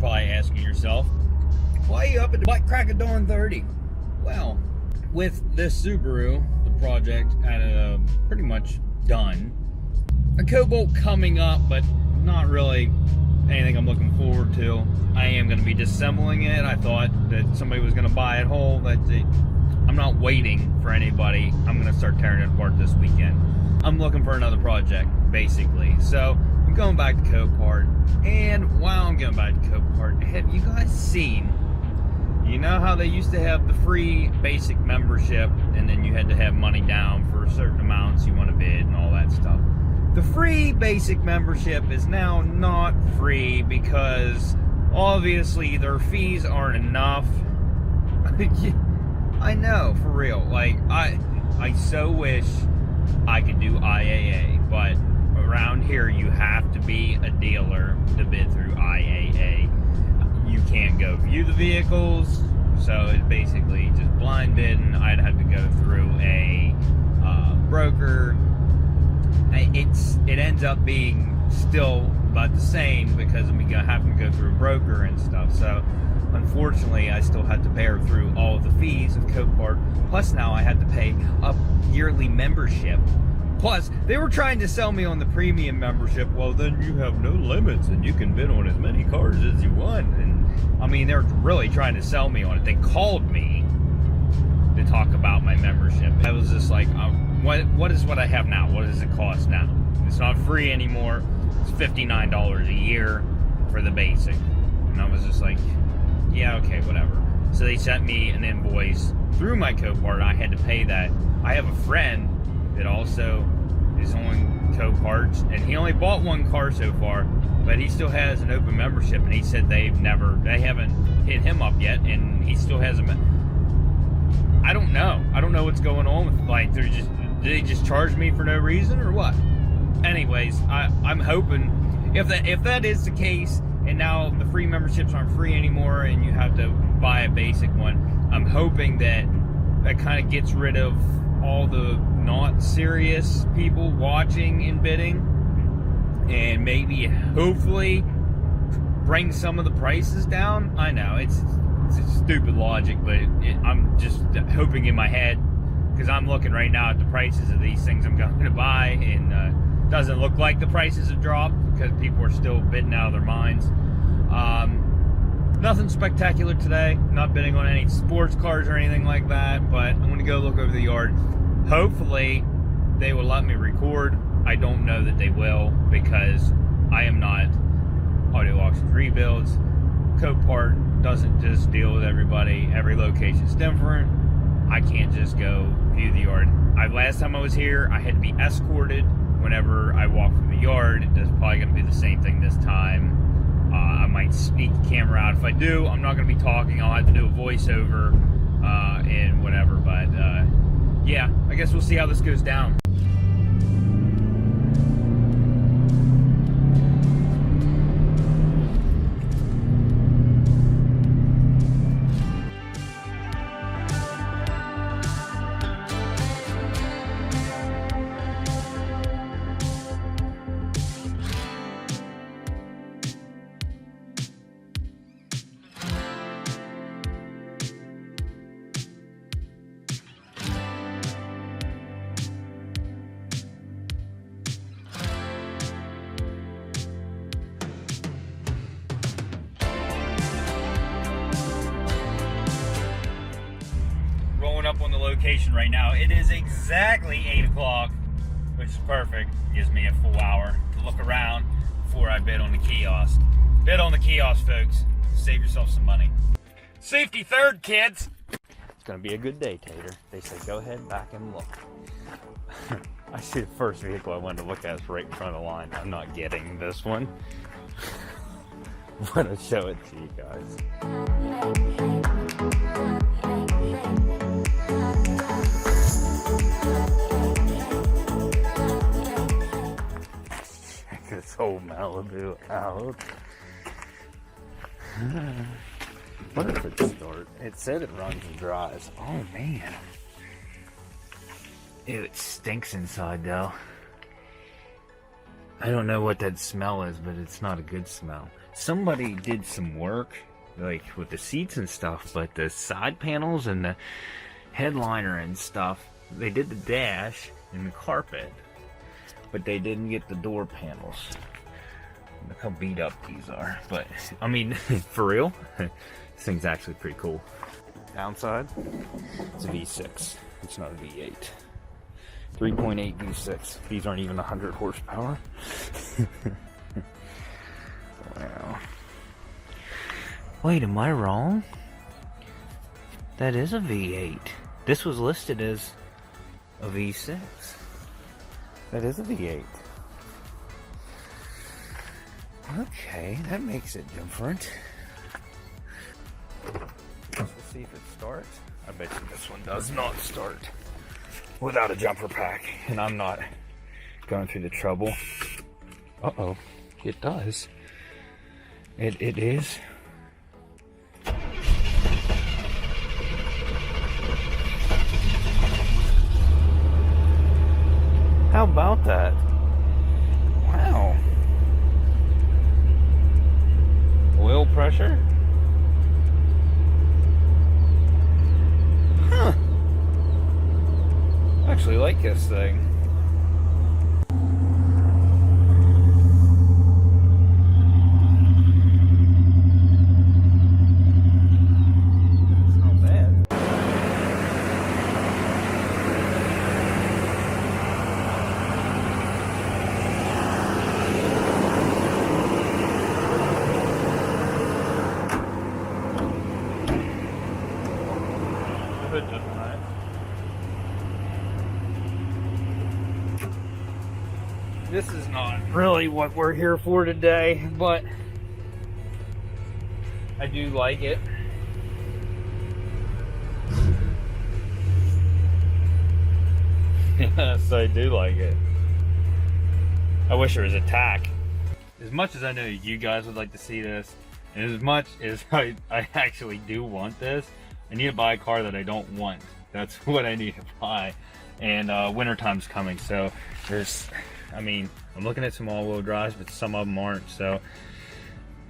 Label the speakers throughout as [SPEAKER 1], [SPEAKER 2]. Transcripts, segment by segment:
[SPEAKER 1] probably asking yourself, why are you up at the butt crack of dawn 30? Well, with this Subaru, the project pretty much done. A Cobalt coming up, but not really anything I'm looking forward to. I am going to be disassembling it. I thought that somebody was going to buy it whole. That's it. I'm not waiting for anybody. I'm going to start tearing it apart this weekend. I'm looking for another project, basically. So I'm going back to Copart. And while I'm going back to Copart, have you guys seen, you know how they used to have the free basic membership, and then you had to have money down for certain amounts you want to bid and all that stuff? The free basic membership is now not free because obviously their fees aren't enough. I know, for real. Like, I so wish I could do IAA, but around here you have to be a dealer to bid through IAA. You can't go view the vehicles, so it's basically just blind bidding. I'd have to go through a broker. It ends up being still about the same because we have to go through a broker and stuff. So unfortunately, I still had to bear through all of the fees of Copart. Plus now I had to pay a yearly membership. Plus, they were trying to sell me on the premium membership. Well, then you have no limits and you can bid on as many cars as you want. And I mean, they're really trying to sell me on it. They called me to talk about my membership. I was just like, what is what I have now? What does it cost now? It's not free anymore. It's $59 a year for the basic. And I was just like, yeah, okay, whatever. So they sent me an invoice through my Copart. I had to pay that. I have a friend that also is on Copart, and he only bought one car so far, but he still has an open membership, and he said they haven't hit him up yet, and he still has I don't know what's going on with, like, did they just charge me for no reason or what? Anyways, I'm hoping if that is the case, and now the free memberships aren't free anymore and you have to buy a basic one, I'm hoping that kind of gets rid of all the not serious people watching and bidding, and maybe hopefully bring some of the prices down. I know it's stupid logic, but I'm just hoping in my head, because I'm looking right now at the prices of these things I'm going to buy, and doesn't look like the prices have dropped because people are still bidding out of their minds. Nothing spectacular today. Not bidding on any sports cars or anything like that, but I'm going to go look over the yard. Hopefully they will let me record. I don't know that they will, because I am not Audio Auctions Rebuilds. Copart doesn't just deal with everybody. Every location's different. I can't just go view the yard. Last time I was here, I had to be escorted whenever I walk through the yard. It's probably going to be the same thing this time. I might sneak the camera out. If I do, I'm not going to be talking. I'll have to do a voiceover and whatever. But yeah, I guess we'll see how this goes down. Up on the location right now. It is exactly 8 o'clock, which is perfect. Gives me a full hour to look around before I bid on the kiosk. Bid on the kiosk, folks. Save yourself some money. Safety third, kids. It's gonna be a good day, Tater. They say go ahead, back and look. I see the first vehicle I wanted to look at is right in front of the line. I'm not getting this one. I'm gonna show it to you guys. This old Malibu out. What if it starts? It said it runs and drives. Oh man. Ew, it stinks inside though. I don't know what that smell is, but it's not a good smell. Somebody did some work, like with the seats and stuff, but the side panels and the headliner and stuff, they did the dash and the carpet, but they didn't get the door panels. Look how beat up these are. But, I mean, for real, this thing's actually pretty cool. Downside, it's a V6. It's not a V8. 3.8 V6. These aren't even 100 horsepower. Wow. Wait, am I wrong? That is a V8. This was listed as a V6. That is a V8. Okay, that makes it different. Let's see if it starts. I bet you this one does not start without a jumper pack, and I'm not going through the trouble. Uh-oh, it does. It is. How about that? Wow. Oil pressure? Huh. I actually like this thing. It's not bad. Just nice. This is not really what we're here for today, but I do like it. Yes, I do like it. I wish there was a tack. As much as I know you guys would like to see this, and as much as I actually do want this, I need to buy a car that I don't want. That's what I need to buy. And wintertime's coming, so there's, I mean, I'm looking at some all-wheel drives, but some of them aren't. So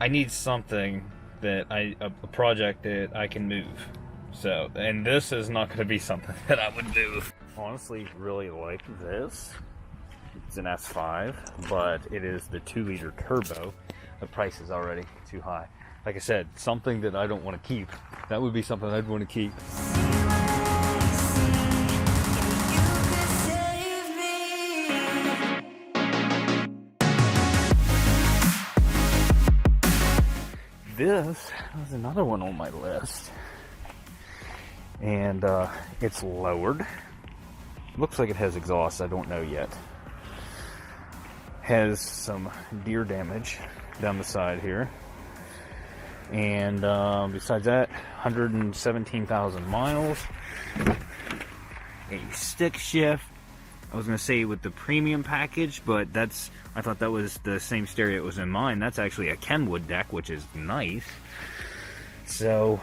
[SPEAKER 1] I need something that a project that I can move. So, and this is not going to be something that I would move. Honestly, really like this. It's an S5, but it is the 2-liter turbo. The price is already too high. Like I said, something that I don't want to keep. That would be something I'd want to keep. This was another one on my list. And it's lowered. Looks like it has exhaust, I don't know yet. Has some deer damage down the side here. And besides that, 117,000 miles. A stick shift. I was going to say with the premium package, but I thought that was the same stereo that was in mine. That's actually a Kenwood deck, which is nice. So,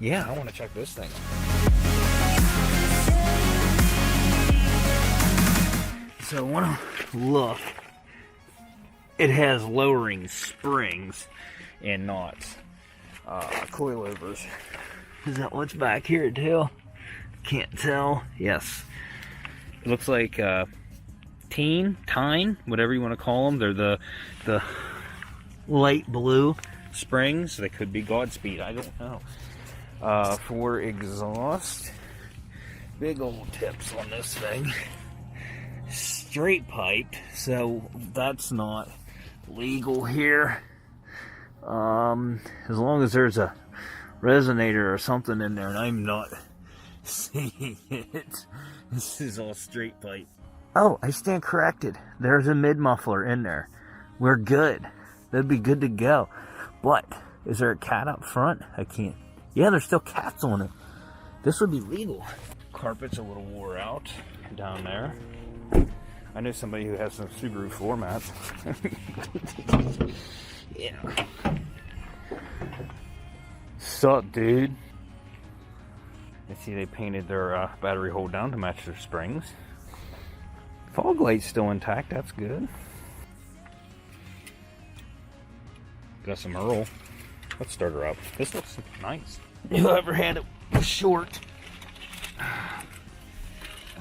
[SPEAKER 1] yeah, I want to check this thing out. So I want to look. It has lowering springs and not coilovers. Is that what's back here too? Can't tell. Yes. It looks like Tine, whatever you want to call them. They're the light blue springs. They could be Godspeed. I don't know. For exhaust, big old tips on this thing. Straight pipe, so that's not legal here. As long as there's a resonator or something in there, and I'm not seeing it. This is all straight pipe. Oh, I stand corrected. There's a mid muffler in there. We're good. That'd be good to go. But is there a cat up front? I can't. Yeah, there's still cats on it. This would be legal. Carpet's a little wore out down there. I know somebody who has some Subaru floor mats. Yeah. Sup, dude? I see they painted their battery hold down to match their springs. Fog light's still intact, that's good. got some Earl. Let's start her up. This looks nice. Whoever had it was short.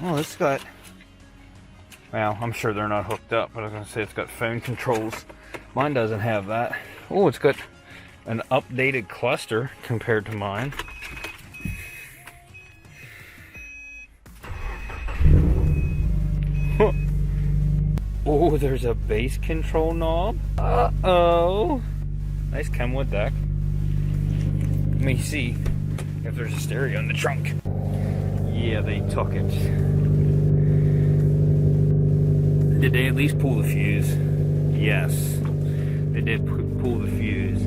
[SPEAKER 1] Oh, it's got, well, I'm sure they're not hooked up, but I was going to say it's got phone controls. Mine doesn't have that. Oh, it's got an updated cluster compared to mine. Huh. Oh, there's a bass control knob. Uh-oh. Nice Kenwood deck. Let me see if there's a stereo in the trunk. Yeah, they took it. Did they at least pull the fuse? Yes, they did pull the fuse.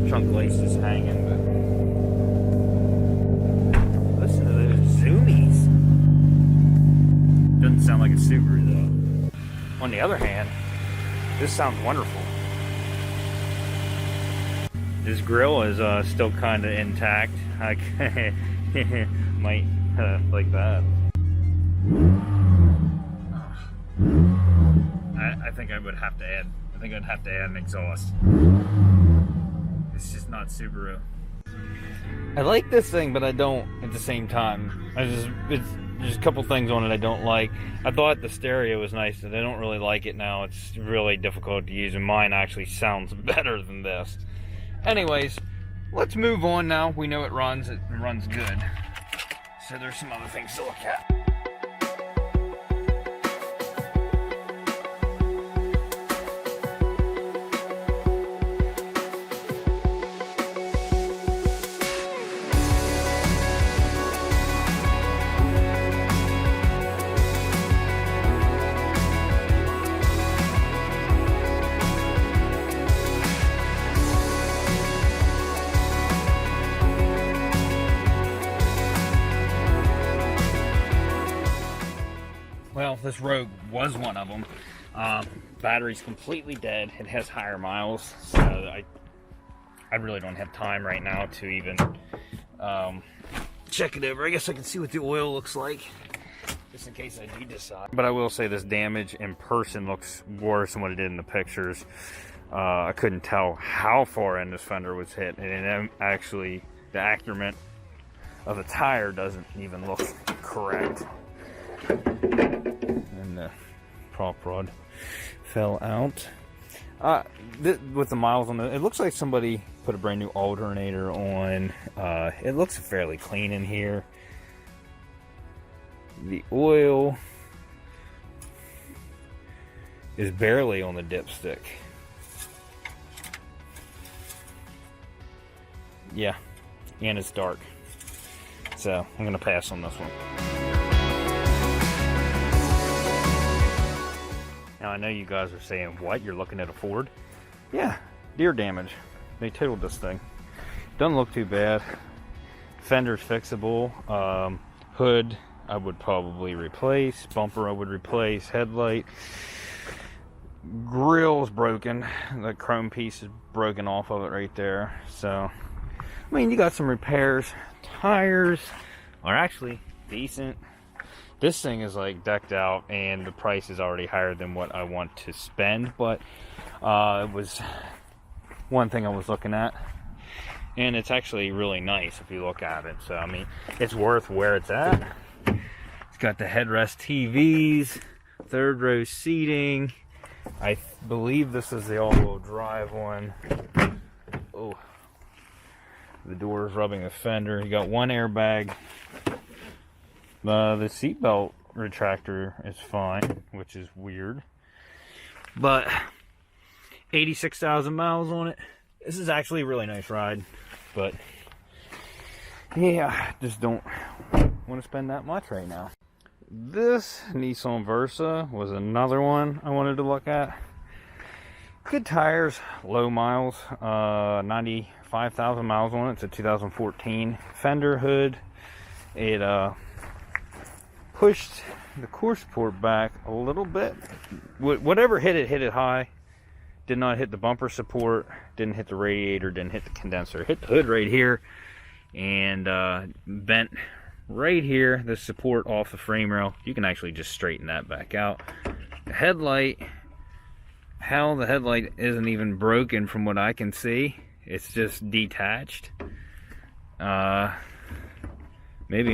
[SPEAKER 1] Trunk lace is hanging, but listen to those zoomies. Doesn't sound like a Subaru though. On the other hand, this sounds wonderful. This grill is still kind of intact. I might like that. I think I would have to add. I think I'd have to add an exhaust. It's just not Subaru. I like this thing, but I don't at the same time. There's a couple things on it I don't like. I thought the stereo was nice, but I don't really like it now. It's really difficult to use, and mine actually sounds better than this. Anyways, let's move on now. We know it runs good. So there's some other things to look at. Well, this Rogue was one of them. Battery's completely dead. It has higher miles, so I really don't have time right now to even check it over. I guess I can see what the oil looks like, just in case I do decide. But I will say this damage in person looks worse than what it did in the pictures. I couldn't tell how far in this fender was hit, and actually the accurement of the tire doesn't even look correct. And the prop rod fell out. With the miles on it, it looks like somebody put a brand new alternator on. It looks fairly clean in here. The oil is barely on the dipstick. Yeah, and it's dark. So I'm gonna pass on this one. Now I know you guys are saying, what, you're looking at a Ford? Yeah, deer damage. They totaled this thing. Doesn't look too bad. Fender's fixable. Hood I would probably replace. Bumper I would replace. Headlight. Grill's broken. The chrome piece is broken off of it right there. So, I mean, you got some repairs. Tires are actually decent. This thing is like decked out, and the price is already higher than what I want to spend, but it was one thing I was looking at, and it's actually really nice if you look at it. So I mean, it's worth where it's at. It's got the headrest TVs, third row seating. I believe this is the all-wheel drive one. Oh, the door is rubbing the fender. You got one airbag. The seatbelt retractor is fine, which is weird. But 86,000 miles on it. This is actually a really nice ride. But yeah, just don't want to spend that much right now. This Nissan Versa was another one I wanted to look at. Good tires, low miles, 95,000 miles on it. It's a 2014 fender hood. It pushed the core support back a little bit. Whatever hit it high. Did not hit the bumper support, didn't hit the radiator, didn't hit the condenser. Hit the hood right here, and bent right here the support off the frame rail. You can actually just straighten that back out. The headlight hell the headlight isn't even broken from what I can see. It's just detached. Maybe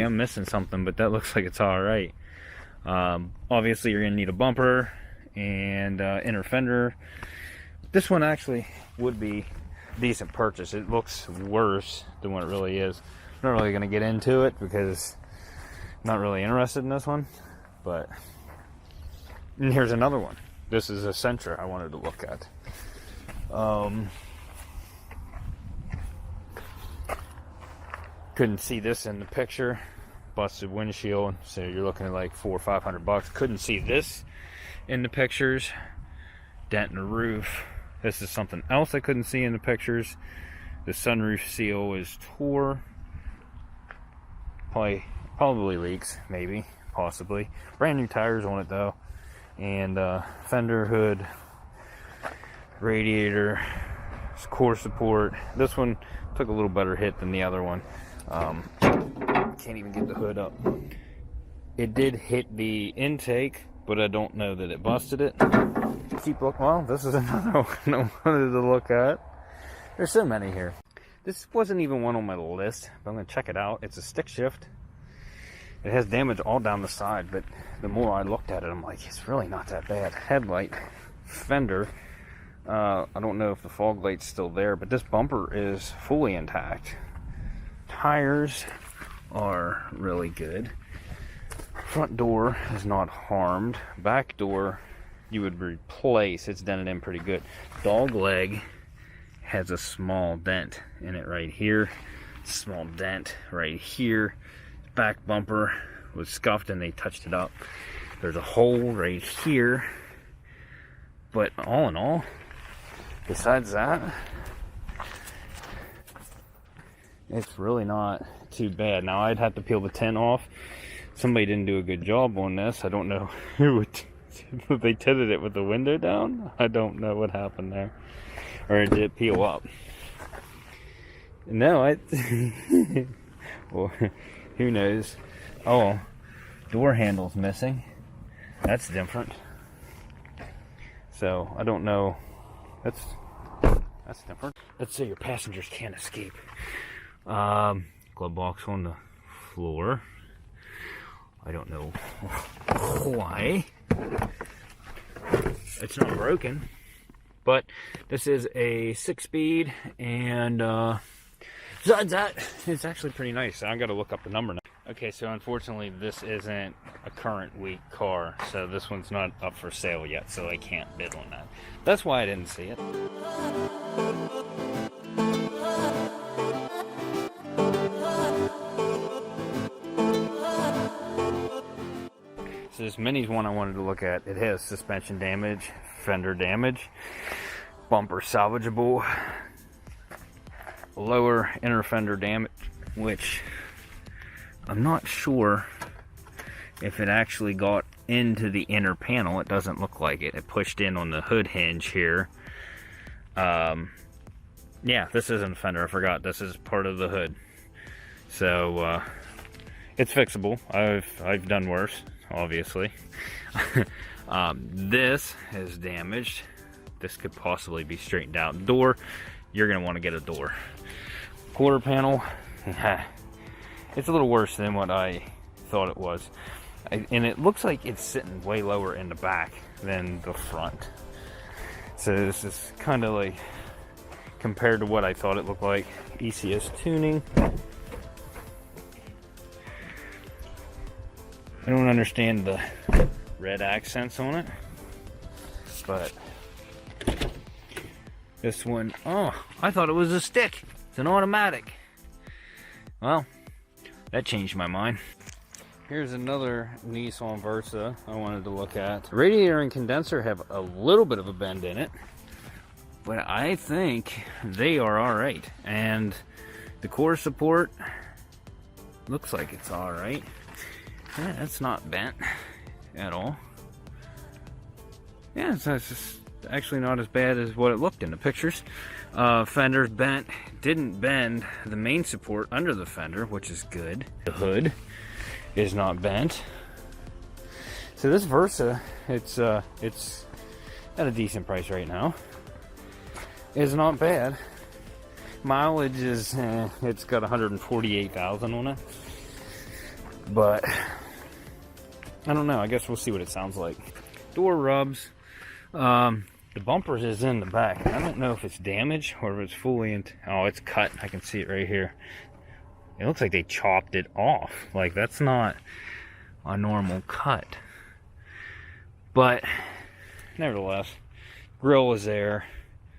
[SPEAKER 1] I'm missing something, but that looks like it's alright. Obviously you're going to need a bumper and inner fender. This one actually would be a decent purchase. It looks worse than what it really is. I'm not really going to get into it because I'm not really interested in this one. But and here's another one. This is a Sentra I wanted to look at. Couldn't see this in the picture. Busted windshield, so you're looking at like $400 or $500. Couldn't see this in the pictures. Dent in the roof. This is something else I couldn't see in the pictures. The sunroof seal is tore. Probably leaks, maybe, possibly. Brand new tires on it though, and fender, hood, radiator, core support. This one took a little better hit than the other one. Can't even get the hood up. It did hit the intake, but I don't know that it busted it. Keep looking. Well, this is another one I wanted to look at. There's so many here. This wasn't even one on my list, but I'm going to check it out. It's a stick shift. It has damage all down the side, but the more I looked at it, I'm like, it's really not that bad. Headlight, fender. I don't know if the fog light's still there, but this bumper is fully intact. Tires are really good. Front door is not harmed. Back door you would replace. It's dented in pretty good. Dog leg has a small dent in it right here. Small dent right here. Back bumper was scuffed and they touched it up. There's a hole right here. But all in all, besides that, it's really not too bad. Now I'd have to peel the tint off. Somebody didn't do a good job on this. I don't know who they tinted it with the window down. I don't know what happened there, or did it peel up? No, well, who knows? Oh, door handle's missing. That's different. So I don't know. That's different. Let's say your passengers can't escape. Glove box on the floor. I don't know why. It's not broken, but this is a 6-speed, and besides that, it's actually pretty nice. I got to look up the number now. Okay, so unfortunately, this isn't a current week car, so this one's not up for sale yet, so I can't bid on that. That's why I didn't see it. So this Mini's one I wanted to look at. It has suspension damage, fender damage, bumper salvageable, lower inner fender damage, which I'm not sure if it actually got into the inner panel. It doesn't look like it. It pushed in on the hood hinge here. Yeah, this isn't a fender. I forgot. This is part of the hood. So it's fixable. I've done worse, obviously. This is damaged. This could possibly be straightened out. Door, you're going to want to get a door. Quarter panel, it's a little worse than what I thought it was. And it looks like it's sitting way lower in the back than the front. So this is kind of like, compared to what I thought it looked like. ECS tuning. I don't understand the red accents on it, but this one, oh, I thought it was a stick. It's an automatic. Well, that changed my mind. Here's another Nissan Versa I wanted to look at. The radiator and condenser have a little bit of a bend in it, but I think they are alright. And the core support looks like it's alright. Yeah, it's not bent at all. Yeah, it's just actually not as bad as what it looked in the pictures. Fender's bent. Didn't bend the main support under the fender, which is good. The hood is not bent. So this Versa, it's at a decent price right now. It's not bad. Mileage is, it's got 148,000 on it. But, I don't know. I guess we'll see what it sounds like. Door rubs. The bumpers is in the back. I don't know if it's damaged or if it's fully in. Oh, it's cut. I can see it right here. It looks like they chopped it off. Like, that's not a normal cut. But, nevertheless, grill is there.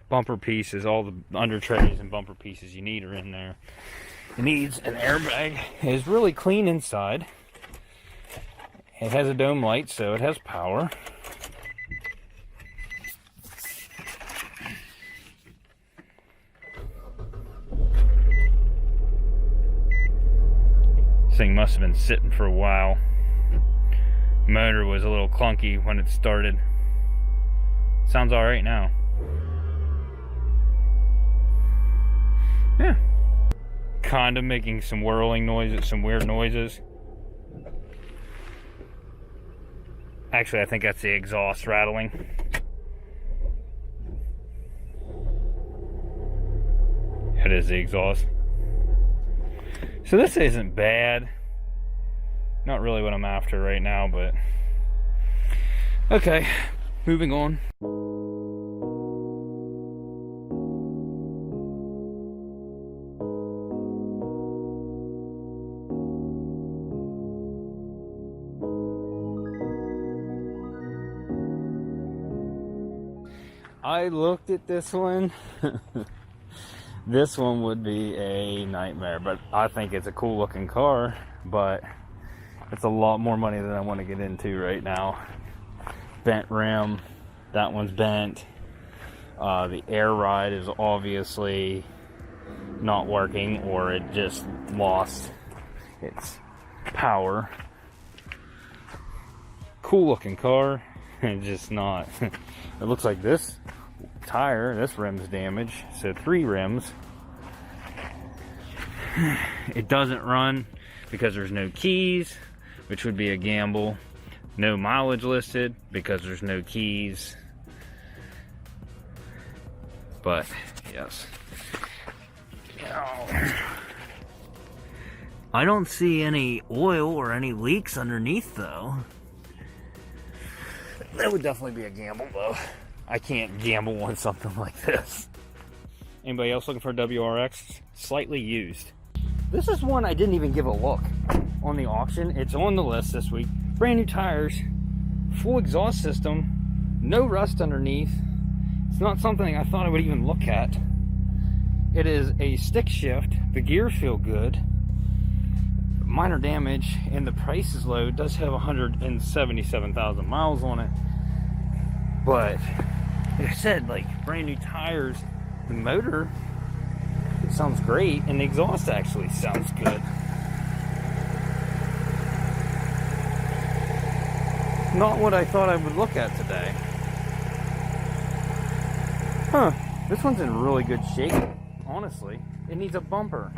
[SPEAKER 1] Bumper pieces, all the under trays and bumper pieces you need are in there. It needs an airbag. It is really clean inside. It has a dome light, so it has power. Thing must have been sitting for a while. Motor was a little clunky when it started. Sounds all right now. Yeah. Kind of making some whirling noises, some weird noises. Actually, I think that's the exhaust rattling. It is the exhaust. So this isn't bad. Not really what I'm after right now, but okay, moving on. I looked at this one. This one would be a nightmare, but I think it's a cool looking car, but it's a lot more money than I want to get into right now. Bent rim, that one's bent. The air ride is obviously not working, or it just lost its power. Cool looking car, and just not. It looks like this tire, this rim's damaged, so 3 rims. It doesn't run because there's no keys, which would be a gamble. No mileage listed because there's no keys. But yes, I don't see any oil or any leaks underneath though. That would definitely be a gamble though. I can't gamble on something like this. Anybody else looking for a WRX? Slightly used. This is one I didn't even give a look on the auction. It's on the list this week. Brand new tires, full exhaust system, no rust underneath. It's not something I thought I would even look at. It is a stick shift. The gears feel good. Minor damage, and the price is low. It does have 177,000 miles on it. But like I said, like brand new tires, the motor, it sounds great, and the exhaust actually sounds good. Not what I thought I would look at today. Huh, this one's in really good shape, honestly. It needs a bumper.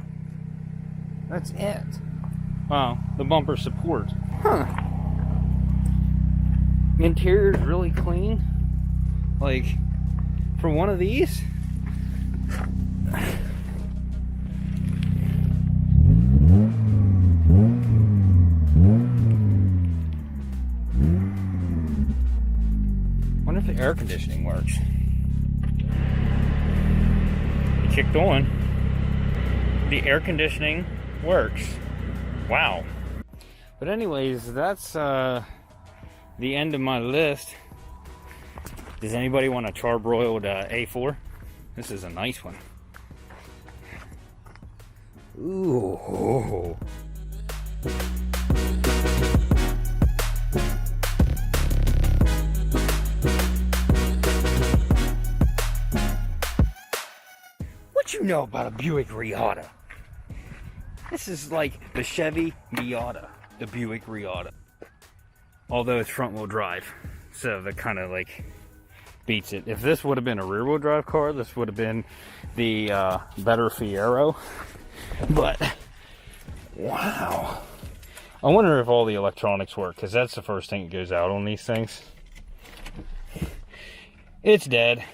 [SPEAKER 1] That's it. Wow, the bumper support. Huh. The interior is really clean. Like, for one of these, wonder if the air conditioning works. It kicked on. The air conditioning works. Wow. But anyways, that's the end of my list. Does anybody want a charbroiled A4? This is a nice one. Ooh. What you know about a Buick Riviera? This is like the Chevy Miata, the Buick Riviera. Although it's front wheel drive, so that kind of like beats it. If this would have been a rear wheel drive car, this would have been the better Fiero. But wow, I wonder if all the electronics work, because that's the first thing that goes out on these things. It's dead.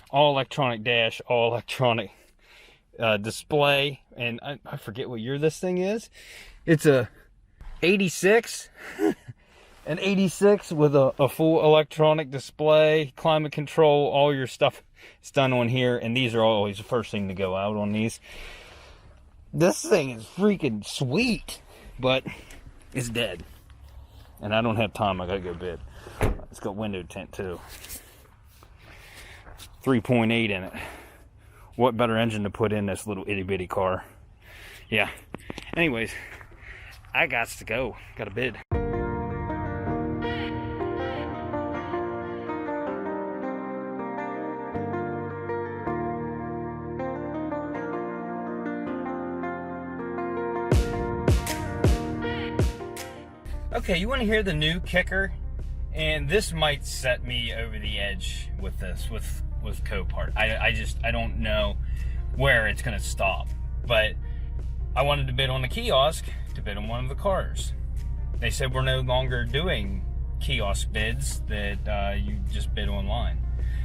[SPEAKER 1] All electronic dash, all electronic display, and I forget what year this thing is. It's a 86. An 86 with a full electronic display, climate control, all your stuff is done on here, and these are always the first thing to go out on these. This thing is freaking sweet, but it's dead. And I don't have time, I gotta go bid. It's got window tint too. 3.8 in it. What better engine to put in this little itty bitty car? Yeah. Anyways, I got to go. Got a bid. Okay, you want to hear the new kicker? And this might set me over the edge with this, with Copart. I don't know where it's going to stop. But I wanted to bid on the kiosk to bid on one of the cars. They said we're no longer doing kiosk bids, that you just bid online.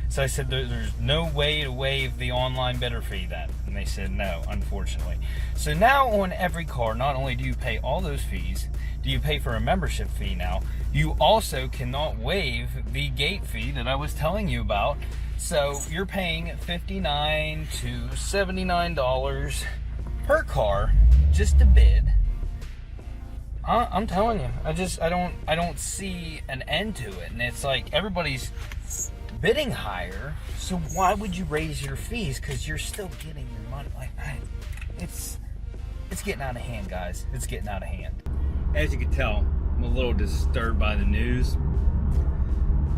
[SPEAKER 1] So I said there's no way to waive the online bidder fee then. And they said no, unfortunately. So now on every car, not only do you pay all those fees, do you pay for a membership fee now, you also cannot waive the gate fee that I was telling you about. So you're paying $59 to $79 per car just to bid. I'm telling you, I don't see an end to it. And it's like everybody's bidding higher, so why would you raise your fees? Because you're still getting your money. Like, it's getting out of hand, guys. It's getting out of hand. As you can tell, I'm a little disturbed by the news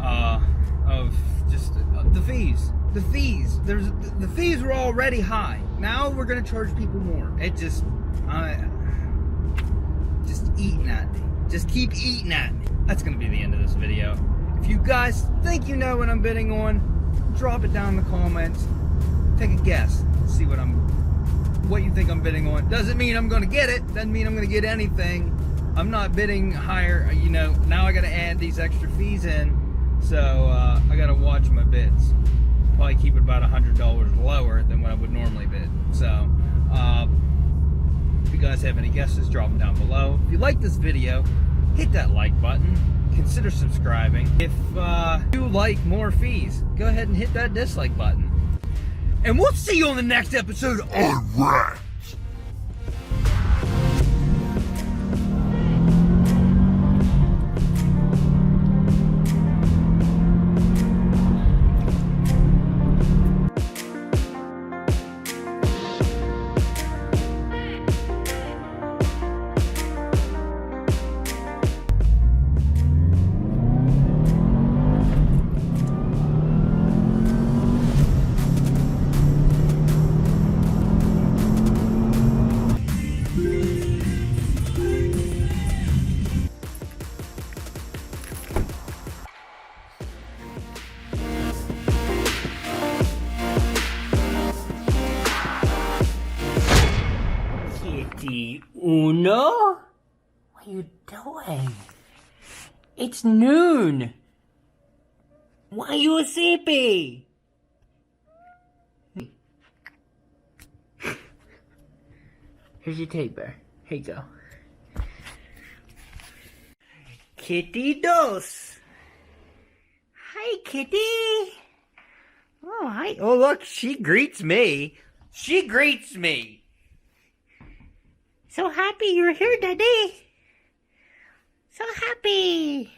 [SPEAKER 1] of just the fees. The fees. The fees were already high. Now we're gonna charge people more. It just eating at me. Just keep eating at me. That's gonna be the end of this video. If you guys think you know what I'm bidding on, drop it down in the comments. Take a guess. See what you think I'm bidding on. Doesn't mean I'm gonna get it. Doesn't mean I'm gonna get anything. I'm not bidding higher. You know, now I gotta add these extra fees in. So I gotta watch my bids. Probably keep it about $100 lower than what I would normally bid. So if you guys have any guesses, drop them down below. If you like this video, hit that like button. Consider subscribing. If you like more fees, go ahead and hit that dislike button. And we'll see you on the next episode. Alright. Uno? What are you doing? It's noon. Why are you sleepy? Here's your tape bear. Here you go. Kitty dos. Hi, Kitty. Oh, hi. Oh, look, she greets me. She greets me. So happy you're here, Daddy. So happy.